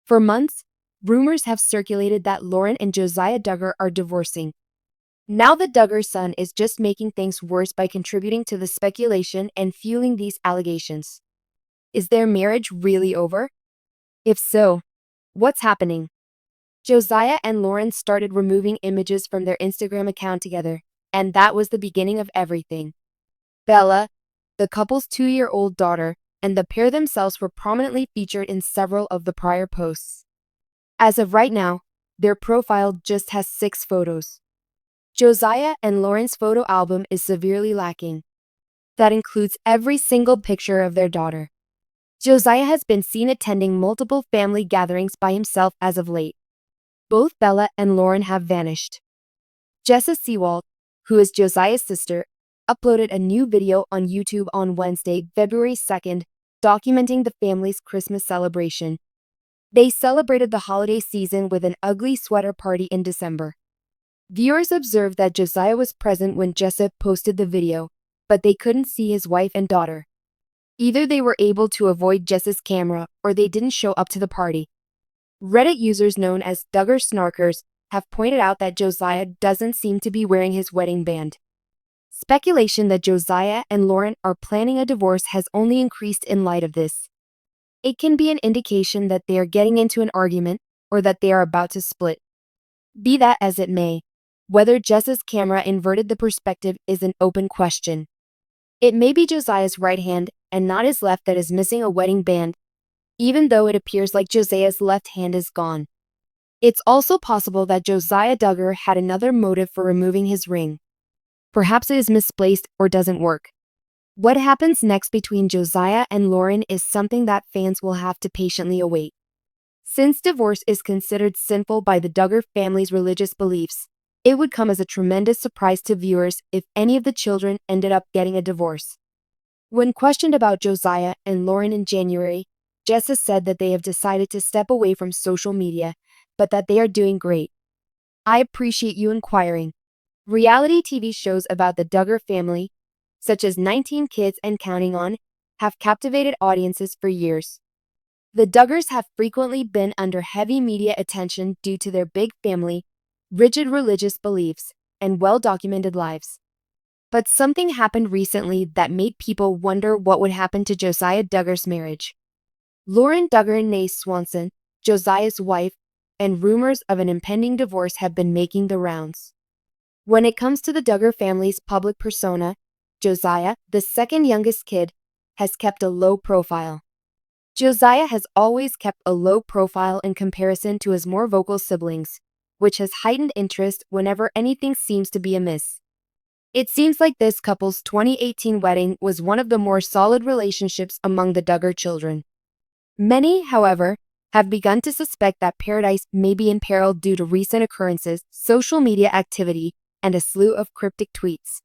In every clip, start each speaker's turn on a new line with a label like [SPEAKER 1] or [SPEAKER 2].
[SPEAKER 1] For months, rumors have circulated that Lauren and Josiah Duggar are divorcing. Now the Duggar son is just making things worse by contributing to the speculation and fueling these allegations. Is their marriage really over? If so, what's happening? Josiah and Lauren started removing images from their Instagram account together, and that was the beginning of everything. Bella, the couple's 2-year-old daughter, and the pair themselves were prominently featured in several of the prior posts. As of right now, their profile just has 6 photos. Josiah and Lauren's photo album is severely lacking. That includes every single picture of their daughter. Josiah has been seen attending multiple family gatherings by himself as of late. Both Bella and Lauren have vanished. Jessa Seewald, who is Josiah's sister, uploaded a new video on YouTube on Wednesday, February 2nd, documenting the family's Christmas celebration. They celebrated the holiday season with an ugly sweater party in December. Viewers observed that Josiah was present when Jessa posted the video, but they couldn't see his wife and daughter. Either they were able to avoid Jessa's camera or they didn't show up to the party. Reddit users known as Duggar Snarkers have pointed out that Josiah doesn't seem to be wearing his wedding band. Speculation that Josiah and Lauren are planning a divorce has only increased in light of this. It can be an indication that they are getting into an argument or that they are about to split. Be that as it may, whether Jessa's camera inverted the perspective is an open question. It may be Josiah's right hand and not his left that is missing a wedding band, even though it appears like Josiah's left hand is gone. It's also possible that Josiah Duggar had another motive for removing his ring. Perhaps it is misplaced or doesn't work. What happens next between Josiah and Lauren is something that fans will have to patiently await. Since divorce is considered sinful by the Duggar family's religious beliefs, it would come as a tremendous surprise to viewers if any of the children ended up getting a divorce. When questioned about Josiah and Lauren in January, Jessa said that they have decided to step away from social media, but that they are doing great. I appreciate you inquiring. Reality TV shows about the Duggar family, such as 19 Kids and Counting On, have captivated audiences for years. The Duggars have frequently been under heavy media attention due to their big family, rigid religious beliefs, and well-documented lives. But something happened recently that made people wonder what would happen to Josiah Duggar's marriage. Lauren Duggar née Swanson, Josiah's wife, and rumors of an impending divorce have been making the rounds. When it comes to the Duggar family's public persona, Josiah, the second youngest kid, has kept a low profile. Josiah has always kept a low profile in comparison to his more vocal siblings, which has heightened interest whenever anything seems to be amiss. It seems like this couple's 2018 wedding was one of the more solid relationships among the Duggar children. Many, however, have begun to suspect that paradise may be in peril due to recent occurrences, social media activity, and a slew of cryptic tweets.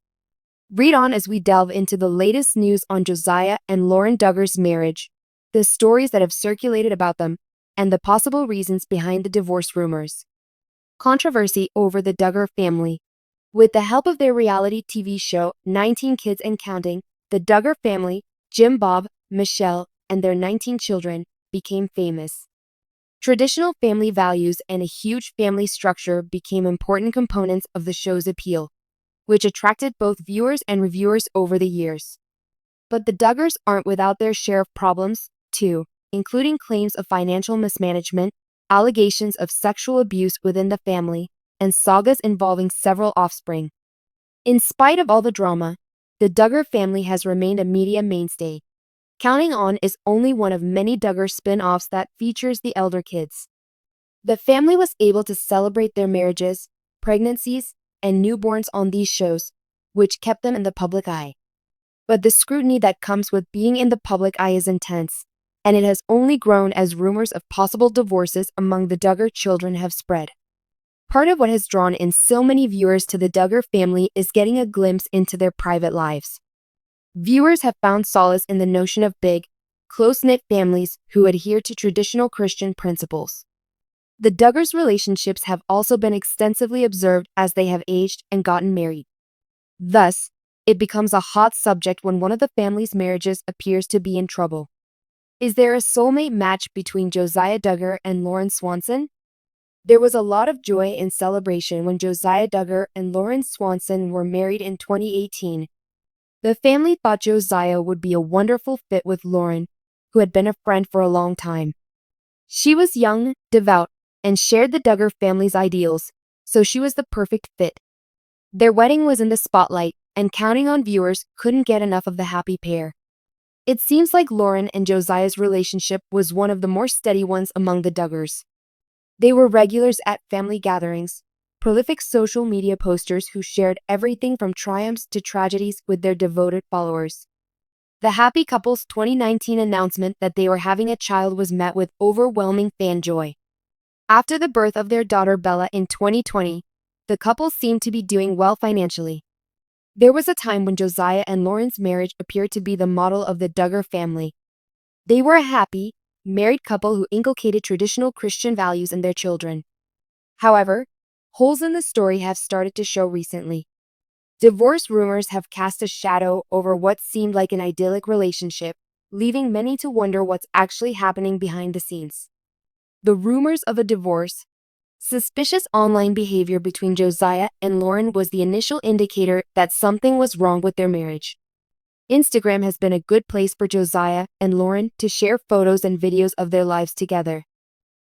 [SPEAKER 1] Read on as we delve into the latest news on Josiah and Lauren Duggar's marriage, the stories that have circulated about them, and the possible reasons behind the divorce rumors. Controversy over the Duggar family. With the help of their reality TV show, 19 Kids and Counting, the Duggar family, Jim, Bob, Michelle, and their 19 children, became famous. Traditional family values and a huge family structure became important components of the show's appeal, which attracted both viewers and reviewers over the years. But the Duggars aren't without their share of problems, too, including claims of financial mismanagement, allegations of sexual abuse within the family, and sagas involving several offspring. In spite of all the drama, the Duggar family has remained a media mainstay. Counting On is only one of many Duggar spin-offs that features the elder kids. The family was able to celebrate their marriages, pregnancies, and newborns on these shows, which kept them in the public eye. But the scrutiny that comes with being in the public eye is intense, and it has only grown as rumors of possible divorces among the Duggar children have spread. Part of what has drawn in so many viewers to the Duggar family is getting a glimpse into their private lives. Viewers have found solace in the notion of big, close-knit families who adhere to traditional Christian principles. The Duggars' relationships have also been extensively observed as they have aged and gotten married. Thus, it becomes a hot subject when one of the family's marriages appears to be in trouble. Is there a soulmate match between Josiah Duggar and Lauren Swanson? There was a lot of joy and celebration when Josiah Duggar and Lauren Swanson were married in 2018. The family thought Josiah would be a wonderful fit with Lauren, who had been a friend for a long time. She was young, devout, and shared the Duggar family's ideals, so she was the perfect fit. Their wedding was in the spotlight, and counting on viewers couldn't get enough of the happy pair. It seems like Lauren and Josiah's relationship was one of the more steady ones among the Duggars. They were regulars at family gatherings, prolific social media posters who shared everything from triumphs to tragedies with their devoted followers. The happy couple's 2019 announcement that they were having a child was met with overwhelming fan joy. After the birth of their daughter Bella in 2020, the couple seemed to be doing well financially. There was a time when Josiah and Lauren's marriage appeared to be the model of the Duggar family. They were a happy, married couple who inculcated traditional Christian values in their children. However, holes in the story have started to show recently. Divorce rumors have cast a shadow over what seemed like an idyllic relationship, leaving many to wonder what's actually happening behind the scenes. The rumors of a divorce. Suspicious online behavior between Josiah and Lauren was the initial indicator that something was wrong with their marriage. Instagram has been a good place for Josiah and Lauren to share photos and videos of their lives together.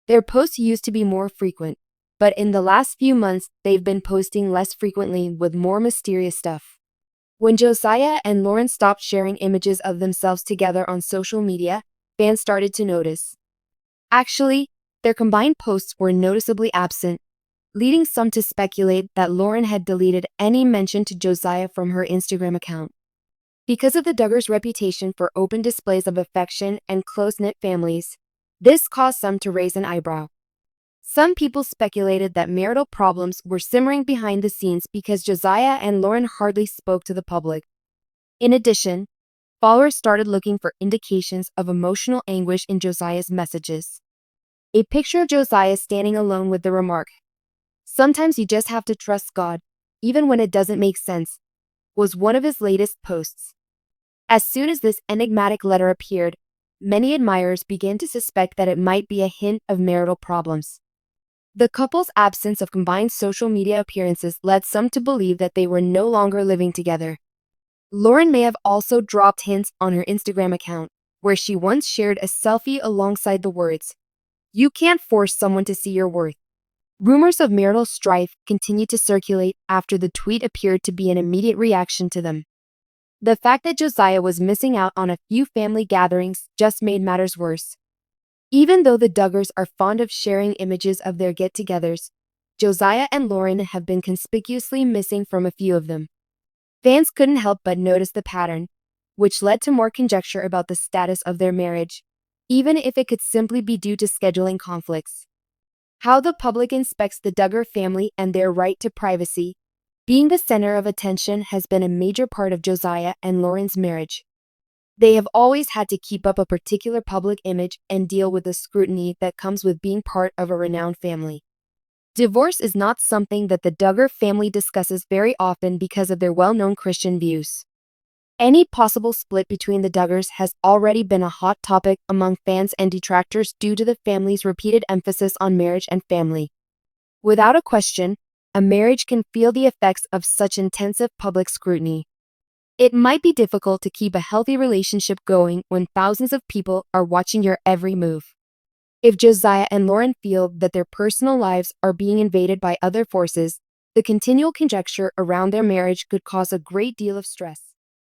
[SPEAKER 1] Their posts used to be more frequent, but in the last few months, they've been posting less frequently with more mysterious stuff. When Josiah and Lauren stopped sharing images of themselves together on social media, fans started to notice. Actually, their combined posts were noticeably absent, leading some to speculate that Lauren had deleted any mention to Josiah from her Instagram account. Because of the Duggars' reputation for open displays of affection and close-knit families, this caused some to raise an eyebrow. Some people speculated that marital problems were simmering behind the scenes because Josiah and Lauren hardly spoke to the public. In addition, followers started looking for indications of emotional anguish in Josiah's messages. A picture of Josiah standing alone with the remark, "Sometimes you just have to trust God, even when it doesn't make sense," was one of his latest posts. As soon as this enigmatic letter appeared, many admirers began to suspect that it might be a hint of marital problems. The couple's absence of combined social media appearances led some to believe that they were no longer living together. Lauren may have also dropped hints on her Instagram account, where she once shared a selfie alongside the words, "You can't force someone to see your worth." Rumors of marital strife continued to circulate after the tweet appeared to be an immediate reaction to them. The fact that Josiah was missing out on a few family gatherings just made matters worse. Even though the Duggars are fond of sharing images of their get-togethers, Josiah and Lauren have been conspicuously missing from a few of them. Fans couldn't help but notice the pattern, which led to more conjecture about the status of their marriage, even if it could simply be due to scheduling conflicts. How the public inspects the Duggar family and their right to privacy, being the center of attention, has been a major part of Josiah and Lauren's marriage. They have always had to keep up a particular public image and deal with the scrutiny that comes with being part of a renowned family. Divorce is not something that the Duggar family discusses very often because of their well-known Christian views. Any possible split between the Duggars has already been a hot topic among fans and detractors due to the family's repeated emphasis on marriage and family. Without a question, a marriage can feel the effects of such intensive public scrutiny. It might be difficult to keep a healthy relationship going when thousands of people are watching your every move. If Josiah and Lauren feel that their personal lives are being invaded by other forces, the continual conjecture around their marriage could cause a great deal of stress.